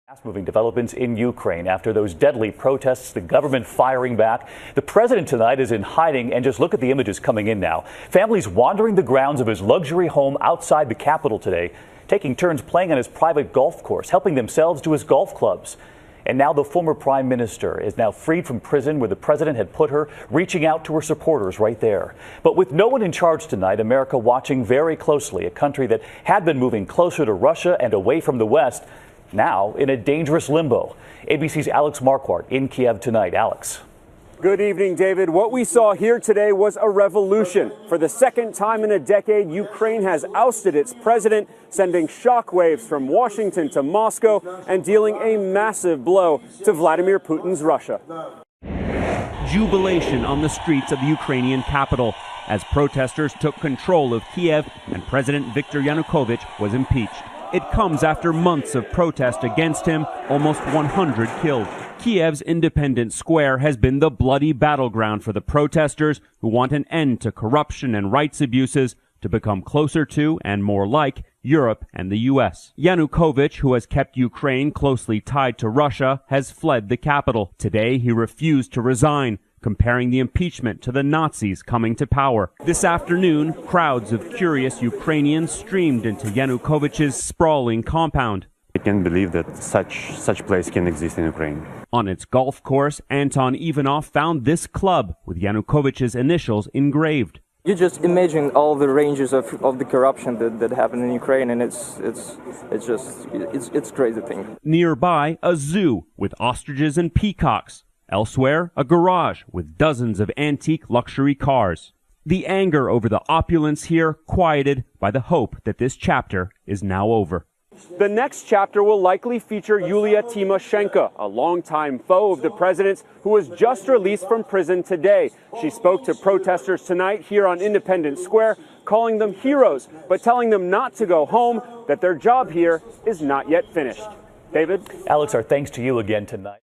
Fast-moving developments in Ukraine after those deadly protests, the government firing back. The president tonight is in hiding, and just look at the images coming in now. Families wandering the grounds of his luxury home outside the capital today, taking turns playing on his private golf course, helping themselves to his golf clubs. And now the former prime minister is now freed from prison where the president had put her, reaching out to her supporters right there. But with no one in charge tonight, America watching very closely, a country that had been moving closer to Russia and away from the West, now in a dangerous limbo. ABC's Alex Marquardt in Kiev tonight. Alex. Good evening, David. What we saw here today was a revolution. For the second time in a decade, Ukraine has ousted its president, sending shockwaves from Washington to Moscow and dealing a massive blow to Vladimir Putin's Russia. Jubilation on the streets of the Ukrainian capital as protesters took control of Kiev and President Viktor Yanukovych was impeached. It comes after months of protest against him, almost 100 killed. Kiev's Independence Square has been the bloody battleground for the protesters who want an end to corruption and rights abuses to become closer to and more like Europe and the U.S. Yanukovych, who has kept Ukraine closely tied to Russia, has fled the capital. Today, he refused to resign, comparing the impeachment to the Nazis coming to power. This afternoon, crowds of curious Ukrainians streamed into Yanukovych's sprawling compound. I can't believe that such place can exist in Ukraine. On its golf course, Anton Ivanov found this club with Yanukovych's initials engraved. You just imagine all the ranges of the corruption that happened in Ukraine, and it's crazy thing. Nearby, a zoo with ostriches and peacocks. Elsewhere, a garage with dozens of antique luxury cars. The anger over the opulence here quieted by the hope that this chapter is now over. The next chapter will likely feature Yulia Tymoshenko, a longtime foe of the president's who was just released from prison today. She spoke to protesters tonight here on Independence Square, calling them heroes, but telling them not to go home, that their job here is not yet finished. David? Alex, our thanks to you again tonight.